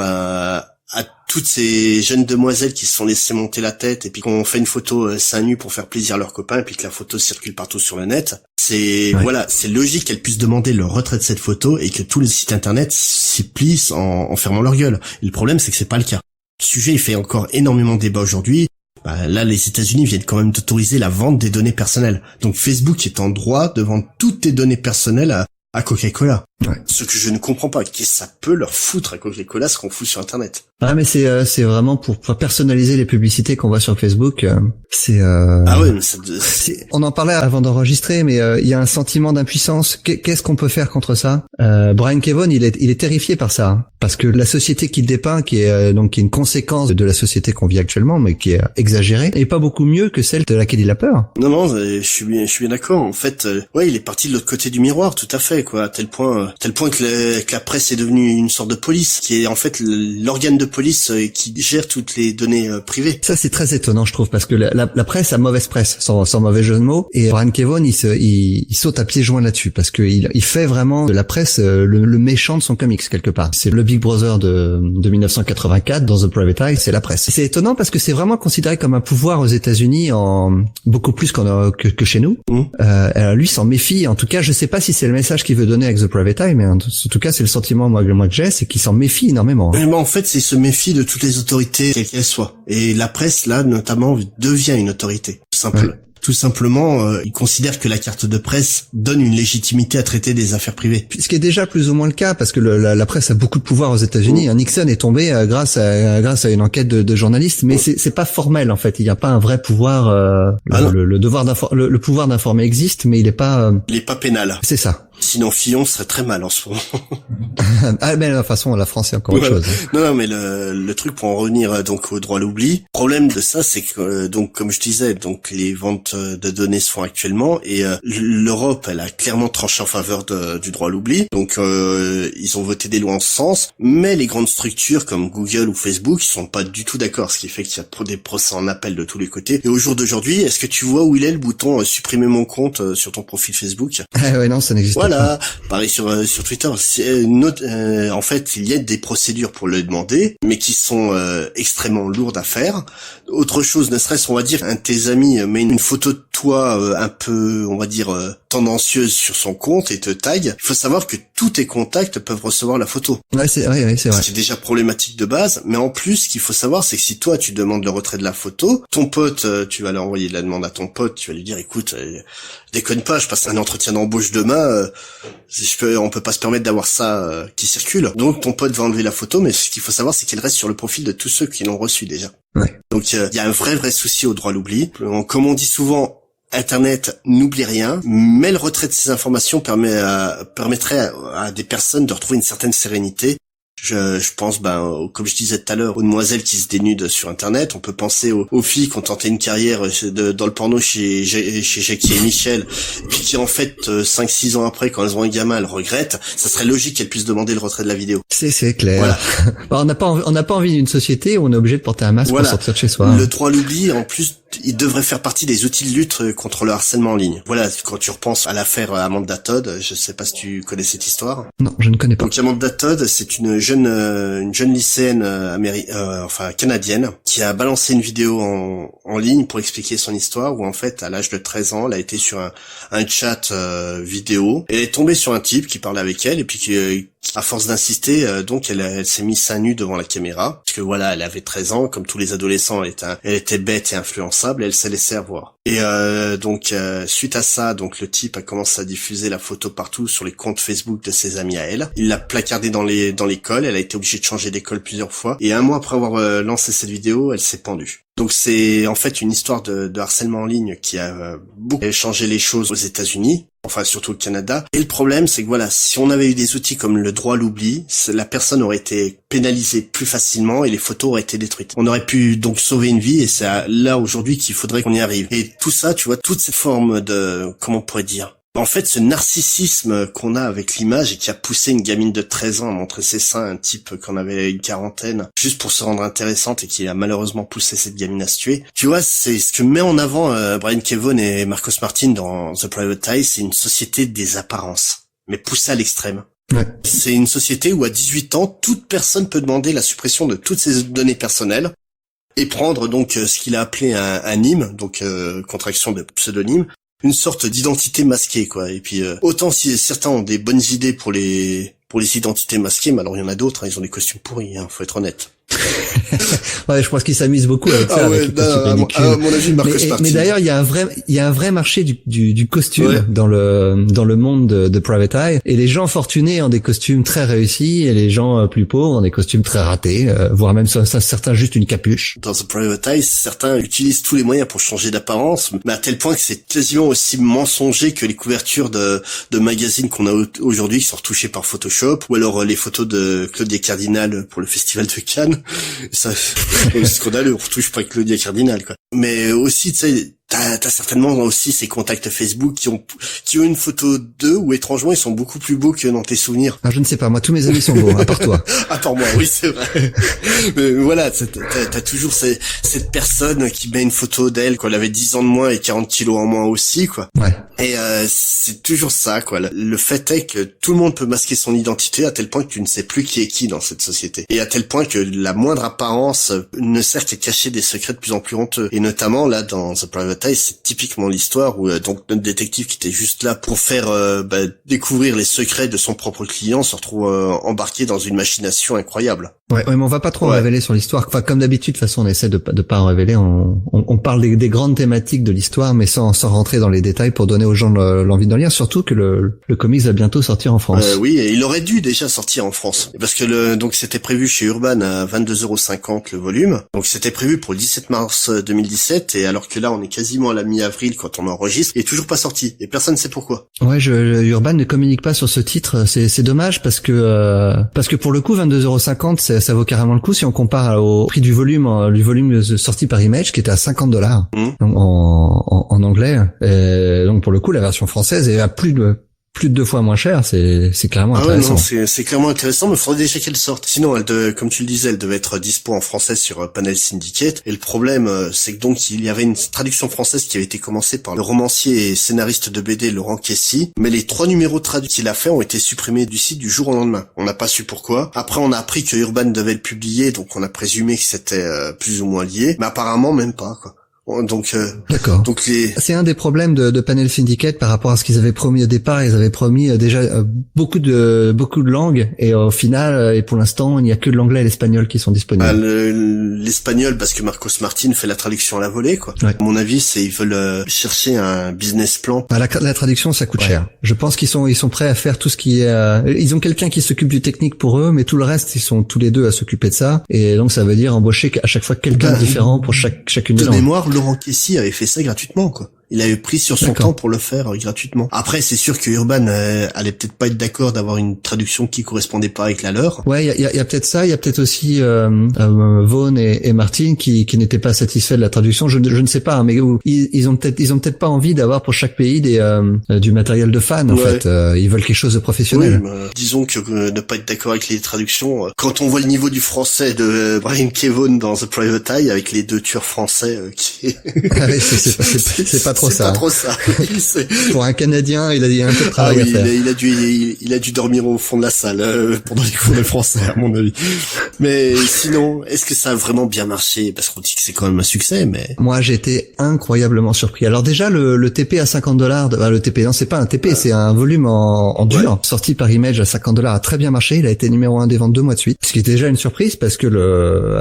A: à à toutes ces jeunes demoiselles qui se sont laissées monter la tête et puis qu'on fait une photo seins nus pour faire plaisir à leurs copains et puis que la photo circule partout sur le net, c'est logique qu'elles puissent demander le retrait de cette photo et que tous les sites internet s'y plient en fermant leur gueule. Et le problème, c'est que c'est pas le cas. Le sujet, il fait encore énormément débat aujourd'hui. Là, les États-Unis viennent quand même d'autoriser la vente des données personnelles. Donc Facebook est en droit de vendre toutes tes données personnelles à Coca-Cola. Ouais. Ce que je ne comprends pas, qu'est-ce que ça peut leur foutre à Coca-Cola ce qu'on fout sur Internet.
B: Ah mais c'est vraiment pour personnaliser les publicités qu'on voit sur Facebook.
A: Ah ouais, mais
B: on en parlait avant d'enregistrer, mais il y a un sentiment d'impuissance. Qu'est-ce qu'on peut faire contre ça? Brian Kevough, il est terrifié par ça, hein, parce que la société qu'il dépeint, qui est une conséquence de la société qu'on vit actuellement, mais qui est exagérée, est pas beaucoup mieux que celle de laquelle il a peur.
A: Non, je suis bien d'accord. En fait, ouais, il est parti de l'autre côté du miroir, tout à fait, quoi. À tel point que la presse est devenue une sorte de police, qui est en fait l'organe de police qui gère toutes les données privées.
B: Ça, c'est très étonnant, je trouve, parce que la presse a mauvaise presse, sans mauvais jeu de mots, et Brian Kevough, il saute à pieds joints là-dessus, parce que il fait vraiment de la presse le méchant de son comics, quelque part. C'est le Big Brother de 1984, dans The Private Eye, c'est la presse. C'est étonnant parce que c'est vraiment considéré comme un pouvoir aux États-Unis, beaucoup plus que chez nous. Lui s'en méfie, en tout cas, je sais pas si c'est le message qu'il veut donner avec The Private Eye, mais en tout cas, c'est le sentiment moi que j'ai, c'est qu'il s'en méfie énormément.
A: Mais en fait, c'est se méfier de toutes les autorités, quelles qu'elles soient. Et la presse, là, notamment, devient une autorité. Simple. Ouais. Tout simplement, ils considèrent que la carte de presse donne une légitimité à traiter des affaires privées.
B: Ce qui est déjà plus ou moins le cas, parce que la presse a beaucoup de pouvoir aux États-Unis. Nixon est tombé grâce à une enquête de journalistes, mais c'est pas formel en fait. Il n'y a pas un vrai pouvoir. Le pouvoir d'informer existe, mais il est pas
A: pénal.
B: C'est ça.
A: Sinon Fillon serait très mal en ce moment.
B: Ah mais de toute façon la France c'est encore autre chose.
A: Non mais le truc pour en revenir donc au droit à l'oubli. Le problème de ça c'est que donc comme je disais donc les ventes de données se font actuellement et l'Europe elle a clairement tranché en faveur du droit à l'oubli. Donc ils ont voté des lois en ce sens, mais les grandes structures comme Google ou Facebook ils sont pas du tout d'accord, ce qui fait qu'il y a des procès en appel de tous les côtés. Et au jour d'aujourd'hui, est-ce que tu vois où il est le bouton supprimer mon compte sur ton profil Facebook?
B: Ouais non, ça n'existe pas.
A: Voilà, pareil sur Twitter. En fait, il y a des procédures pour le demander, mais qui sont extrêmement lourdes à faire. Autre chose, ne serait-ce, on va dire, un de tes amis met une photo de toi un peu, on va dire, tendancieuse sur son compte et te tag. Il faut savoir que tous tes contacts peuvent recevoir la photo.
B: Ouais, c'est vrai.
A: C'est déjà problématique de base, mais en plus, ce qu'il faut savoir, c'est que si toi, tu demandes le retrait de la photo, ton pote, tu vas leur envoyer de la demande à ton pote, tu vas lui dire, écoute, déconne pas, je passe un entretien d'embauche demain, on peut pas se permettre d'avoir ça qui circule. Donc ton pote va enlever la photo, mais ce qu'il faut savoir, c'est qu'elle reste sur le profil de tous ceux qui l'ont reçu déjà.
B: Ouais.
A: Donc il y a un vrai souci au droit à l'oubli. Comme on dit souvent, Internet n'oublie rien, mais le retrait de ces informations permettrait à des personnes de retrouver une certaine sérénité. Je pense, comme je disais tout à l'heure, aux demoiselles qui se dénudent sur Internet. On peut penser aux filles qui ont tenté une carrière dans le porno chez Jackie et Michel, puis qui en fait 5-6 ans après, quand elles ont un gamin, elles regrettent. Ça serait logique qu'elles puissent demander le retrait de la vidéo.
B: C'est clair.
A: Voilà.
B: On n'a pas envie d'une société où on est obligé de porter un masque pour sortir de chez soi.
A: Le droit à l'oubli, en plus, il devrait faire partie des outils de lutte contre le harcèlement en ligne. Voilà, quand tu repenses à l'affaire Amanda Todd, je sais pas si tu connais cette histoire.
B: Non, je ne connais pas.
A: Donc Amanda Todd, c'est une jeune lycéenne canadienne qui a balancé une vidéo en ligne pour expliquer son histoire où en fait à l'âge de 13 ans, elle a été sur un chat vidéo et elle est tombée sur un type qui parlait avec elle et puis qui à force d'insister, donc elle s'est mise seins nus devant la caméra parce que voilà, elle avait 13 ans, comme tous les adolescents, elle était bête et influençable et elle s'est laissée avoir. Et suite à ça, donc le type a commencé à diffuser la photo partout sur les comptes Facebook de ses amis à elle. Il l'a placardée dans l'école, elle a été obligée de changer d'école plusieurs fois et un mois après avoir lancé cette vidéo, elle s'est pendue. Donc c'est en fait une histoire de harcèlement en ligne qui a beaucoup changé les choses aux États-Unis, enfin surtout au Canada. Et le problème, c'est que voilà, si on avait eu des outils comme le droit à l'oubli, la personne aurait été pénalisée plus facilement et les photos auraient été détruites. On aurait pu donc sauver une vie et c'est là aujourd'hui qu'il faudrait qu'on y arrive. Et tout ça, tu vois, toutes ces formes de, comment on pourrait dire, en fait, ce narcissisme qu'on a avec l'image et qui a poussé une gamine de 13 ans à montrer ses seins à un type qu'on avait une quarantaine, juste pour se rendre intéressante et qui a malheureusement poussé cette gamine à se tuer. Tu vois, c'est ce que met en avant Brian Kevough et Marcos Martin dans The Private Eye, c'est une société des apparences, mais poussée à l'extrême.
B: Ouais.
A: C'est une société où à 18 ans, toute personne peut demander la suppression de toutes ses données personnelles et prendre donc ce qu'il a appelé un NIM, donc contraction de pseudonyme, une sorte d'identité masquée, quoi. Et puis autant si certains ont des bonnes idées pour les identités masquées, mais alors il y en a d'autres, hein, ils ont des costumes pourris, faut être honnête.
B: Ouais, je pense qu'ils s'amusent beaucoup avec ça. Avec
A: à mon avis, Marcus Martin.
B: Mais d'ailleurs, il y a un vrai marché du costume dans le monde de Private Eye, et les gens fortunés ont des costumes très réussis, et les gens plus pauvres ont des costumes très ratés, voire même certains juste une capuche.
A: Dans The Private Eye, certains utilisent tous les moyens pour changer d'apparence, mais à tel point que c'est quasiment aussi mensonger que les couvertures de magazines qu'on a aujourd'hui qui sont retouchées par Photoshop, ou alors les photos de Claudia Cardinal pour le Festival de Cannes. Ça, c'est scandaleux, on retouche pas Claudia Cardinal, quoi. Mais aussi, tu sais, t'as certainement aussi ces contacts Facebook qui ont une photo d'eux où étrangement ils sont beaucoup plus beaux que dans tes souvenirs.
B: Ah, je ne sais pas, moi tous mes amis sont beaux, à part toi.
A: À part moi, oui, c'est vrai. Mais voilà, t'as toujours cette personne qui met une photo d'elle quand elle avait 10 ans de moins et 40 kilos en moins aussi, quoi.
B: Ouais.
A: Et c'est toujours ça, quoi. Le fait est que tout le monde peut masquer son identité à tel point que tu ne sais plus qui est qui dans cette société. Et à tel point que la moindre apparence ne sert qu'à cacher des secrets de plus en plus honteux. Et notamment, là, dans The Private Eye, c'est typiquement l'histoire où donc notre détective qui était juste là pour faire découvrir les secrets de son propre client se retrouve embarqué dans une machination incroyable.
B: Ouais, mais on va pas trop en révéler sur l'histoire. Enfin, comme d'habitude, de toute façon, on essaie de pas en révéler. On parle des grandes thématiques de l'histoire, mais sans rentrer dans les détails pour donner aux gens l'envie d'en lire. Surtout que le comics va bientôt sortir en France.
A: Oui, et il aurait dû déjà sortir en France. Parce que donc c'était prévu chez Urban à 22,50€ le volume. Donc c'était prévu pour le 17 mars 2017, et alors que là, on est quasiment à la mi-avril quand on enregistre, il est toujours pas sorti. Et personne ne sait pourquoi.
B: Ouais, Urban ne communique pas sur ce titre. C'est dommage parce que pour le coup, 22,50€, ça vaut carrément le coup si on compare au prix du volume sorti par Image qui était à $50 en anglais. Et donc pour le coup, la version française est à plus de 2 fois moins cher, c'est clairement intéressant.
A: Ouais, non, c'est clairement intéressant, mais il faudrait déjà qu'elle sorte. Sinon, comme tu le disais, elle devait être dispo en français sur Panel Syndicate. Et le problème, c'est que donc il y avait une traduction française qui avait été commencée par le romancier et scénariste de BD Laurent Kessy, mais les 3 numéros traduits qu'il a fait ont été supprimés du site du jour au lendemain. On n'a pas su pourquoi. Après, on a appris que Urban devait le publier, donc on a présumé que c'était plus ou moins lié, mais apparemment même pas, quoi. Donc,
B: d'accord.
A: Donc
B: c'est un des problèmes de Panel Syndicate par rapport à ce qu'ils avaient promis au départ. Ils avaient promis déjà beaucoup de langues, et au final, et pour l'instant, il n'y a que de l'anglais et l'espagnol qui sont disponibles.
A: L'espagnol parce que Marcos Martin fait la traduction à la volée, quoi. Ouais. À mon avis, ils veulent chercher un business plan.
B: La traduction, ça coûte cher. Je pense qu'ils sont prêts à faire tout ce qui est. Ils ont quelqu'un qui s'occupe du technique pour eux, mais tout le reste, ils sont tous les deux à s'occuper de ça. Et donc, ça veut dire embaucher à chaque fois quelqu'un de différent pour chacune des langues.
A: De mémoire, Laurent Kessy avait fait ça gratuitement, quoi. Il avait pris sur son temps pour le faire gratuitement. Après, c'est sûr que Urban allait peut-être pas être d'accord d'avoir une traduction qui correspondait pas avec la leur.
B: Ouais, il y a peut-être ça. Il y a peut-être aussi Vaughn et Martin qui n'étaient pas satisfaits de la traduction. Je ne sais pas, hein, mais ils ont peut-être pas envie d'avoir pour chaque pays du matériel de fan. En fait, ils veulent quelque chose de professionnel.
A: Oui, disons que ne pas être d'accord avec les traductions. Quand on voit le niveau du français de Brian K. Vaughan dans The Private Eye avec les 2 tueurs français qui
B: ah oui, c'est pas trop ça.
A: Pas trop ça.
B: Pour un Canadien, il a un peu de travail à faire.
A: Il a dû dormir au fond de la salle pendant les cours de français, à mon avis. Mais sinon, est-ce que ça a vraiment bien marché? Parce qu'on dit que c'est quand même un succès, mais...
B: Moi, j'ai été incroyablement surpris. Alors déjà, le TP à $50, le TP, non, c'est pas un TP, c'est un volume en dur, sorti par Image à $50, a très bien marché. Il a été numéro 1 des ventes 2 mois de suite. Ce qui est déjà une surprise parce que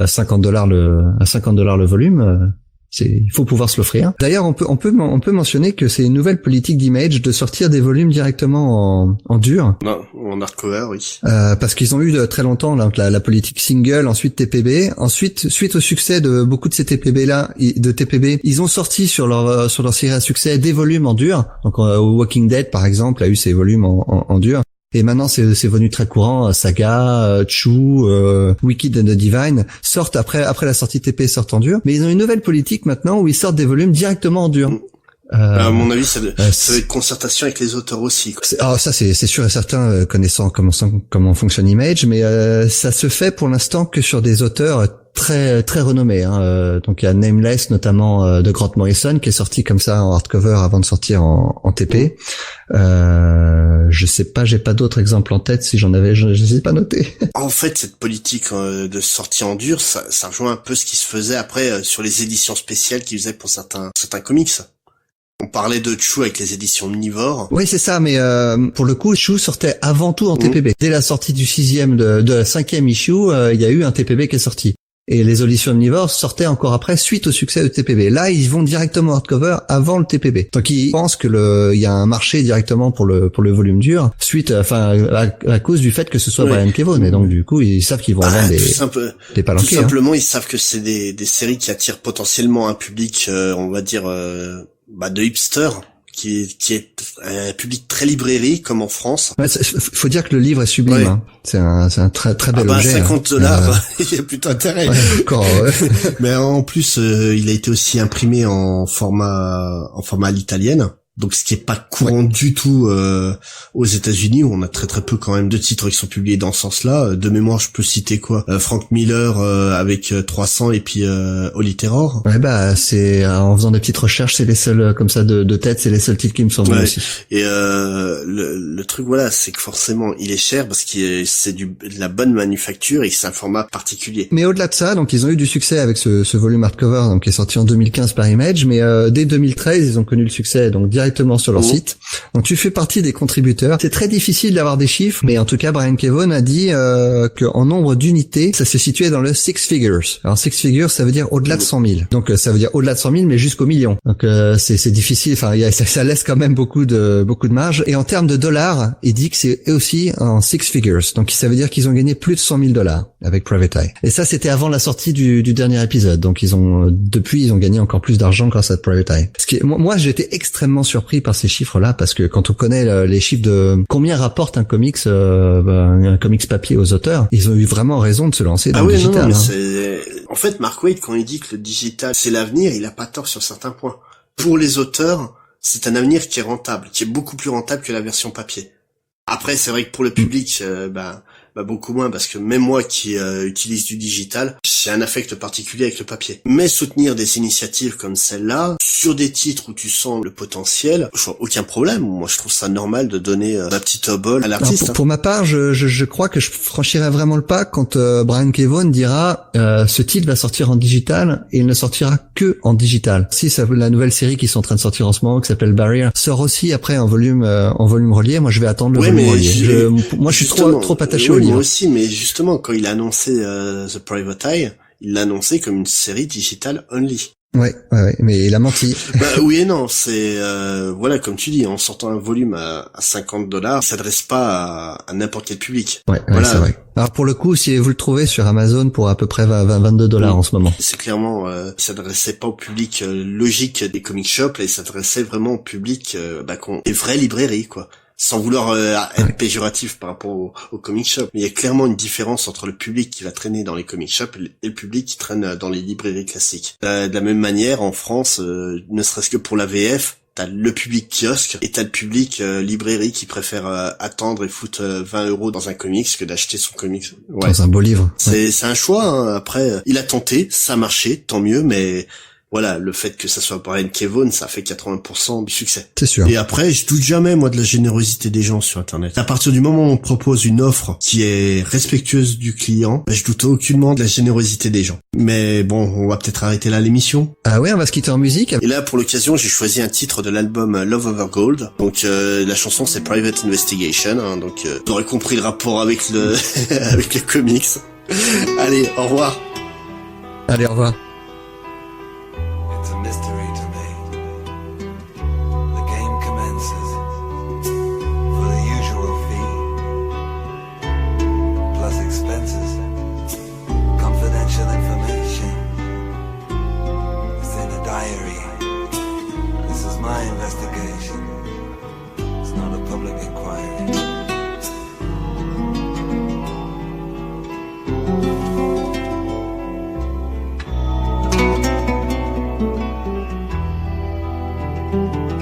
B: à $50 le volume, il faut pouvoir se l'offrir. D'ailleurs, on peut mentionner que c'est une nouvelle politique d'Image de sortir des volumes directement en dur.
A: Non, en hardcover, oui.
B: Parce qu'ils ont eu très longtemps la politique single, ensuite TPB. Ensuite, suite au succès de beaucoup de ces TPB, ils ont sorti sur leur série à succès des volumes en dur. Donc, Walking Dead, par exemple, a eu ses volumes en dur. Et maintenant, c'est devenu très courant. Saga, Chu, Wicked and the Divine sortent après la sortie TP sortent en dur. Mais ils ont une nouvelle politique maintenant où ils sortent des volumes directement en dur.
A: À mon avis, ça doit être concertation avec les auteurs aussi, quoi.
B: Ça c'est sûr et certain, connaissant comment fonctionne Image, mais ça se fait pour l'instant que sur des auteurs très très renommés. Donc il y a Nameless notamment de Grant Morrison qui est sorti comme ça en hardcover avant de sortir en TP. Je sais pas, j'ai pas d'autres exemples en tête. Si j'en avais, je les ai pas notés.
A: En fait, cette politique de sortie en dur, ça rejoint un peu ce qui se faisait après sur les éditions spéciales qu'ils faisaient pour certains comics. On parlait de Chou avec les éditions omnivores.
B: Oui, c'est ça, mais pour le coup, Chou sortait avant tout en TPB. Dès la sortie du 6e de la 5e issue, il y a eu un TPB qui est sorti. Et les éditions omnivores sortaient encore après, suite au succès du TPB. Là, ils vont directement hardcover avant le TPB. Donc, ils pensent que il y a un marché directement pour le volume dur, à cause du fait que ce soit Brian Kevoun. Et donc, du coup, ils savent qu'ils vont avoir des palanqués.
A: Tout simplement, ils savent que c'est des séries qui attirent potentiellement un public, on va dire, de hipster, qui est un public très librairie, comme en France.
B: Ouais, faut dire que le livre est sublime. Ouais. C'est un très très bel objet.
A: $50, il y a plutôt intérêt.
B: Ouais, encore,
A: Mais en plus, il a été aussi imprimé en format à l'italienne. Donc ce qui est pas courant du tout aux États-Unis, où on a très très peu quand même de titres qui sont publiés dans ce sens-là. De mémoire, je peux citer Frank Miller avec 300 et puis Holy Terror.
B: Ouais, c'est en faisant des petites recherches, c'est les seuls comme ça de tête, c'est les seuls titres qui me semblent aussi.
A: Et le truc c'est que forcément il est cher parce que c'est de la bonne manufacture et que c'est un format particulier.
B: Mais au-delà de ça, donc ils ont eu du succès avec ce volume hardcover donc qui est sorti en 2015 par Image, mais dès 2013, ils ont connu le succès donc directement sur leur site. Donc tu fais partie des contributeurs. C'est très difficile d'avoir des chiffres, mais en tout cas Brian Kevoun a dit qu'en nombre d'unités, ça se situait dans le six figures. Alors six figures, ça veut dire au-delà de 100 000. Donc ça veut dire au-delà de 100 000, mais jusqu'au million. Donc c'est difficile. Enfin, ça laisse quand même beaucoup de marge. Et en termes de dollars, il dit que c'est aussi en six figures. Donc ça veut dire qu'ils ont gagné plus de $100,000 avec Private Eye. Et ça, c'était avant la sortie du dernier épisode. Donc ils ont gagné encore plus d'argent grâce à Private Eye. Moi, j'étais extrêmement surpris par ces chiffres-là parce que quand on connaît les chiffres de combien rapporte un comics papier aux auteurs, ils ont eu vraiment raison de se lancer dans le digital.
A: En fait, Mark Waid, quand il dit que le digital c'est l'avenir, il a pas tort sur certains points. Pour les auteurs, c'est un avenir qui est rentable, qui est beaucoup plus rentable que la version papier. Après, c'est vrai que pour le public, beaucoup moins, parce que même moi qui utilise du digital, j'ai un affect particulier avec le papier. Mais soutenir des initiatives comme celle-là, sur des titres où tu sens le potentiel, je vois aucun problème. Moi, je trouve ça normal de donner ma petite obole à l'artiste.
B: Pour ma part, je crois que je franchirais vraiment le pas quand Brian Kevoun dira ce titre va sortir en digital et il ne sortira que en digital. Si la nouvelle série qui sont en train de sortir en ce moment, qui s'appelle Barrier, sort aussi après en volume relié, moi je vais attendre le volume relié. Moi je suis trop attaché au livre.
A: Moi aussi, mais justement, quand il a annoncé The Private Eye, il l'a annoncé comme une série digital only.
B: Ouais, mais il a menti.
A: Oui et non, c'est comme tu dis, en sortant un volume à $50, il s'adresse pas à n'importe quel public.
B: Ouais, c'est vrai. Alors pour le coup, si vous le trouvez sur Amazon pour à peu près $22 en ce moment.
A: C'est clairement, il s'adressait pas au public logique des comic shops, là, il s'adressait vraiment au public des vraies librairies, quoi. Sans vouloir être péjoratif par rapport au comic shop. Mais il y a clairement une différence entre le public qui va traîner dans les comic shops et le public qui traîne dans les librairies classiques. De la même manière, en France, ne serait-ce que pour la VF, t'as le public kiosque et t'as le public librairie qui préfère attendre et foutre 20 € dans un comics que d'acheter son comics.
B: Ouais. Dans un beau livre.
A: C'est un choix, hein. Après, il a tenté, ça a marché, tant mieux, mais... Voilà, le fait que ça soit Brian Kevoun, ça fait 80% du succès.
B: C'est sûr.
A: Et après, je doute jamais, moi, de la générosité des gens sur Internet. À partir du moment où on propose une offre qui est respectueuse du client, je doute aucunement de la générosité des gens. Mais bon, on va peut-être arrêter là l'émission.
B: Ah ouais, on va se quitter en musique.
A: Et là, pour l'occasion, j'ai choisi un titre de l'album Love Over Gold. Donc, la chanson, c'est Private Investigation. Hein, donc, vous aurez compris le rapport avec avec les comics. Allez, au revoir.
B: Allez, au revoir.
C: Thank you.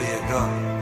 C: you got?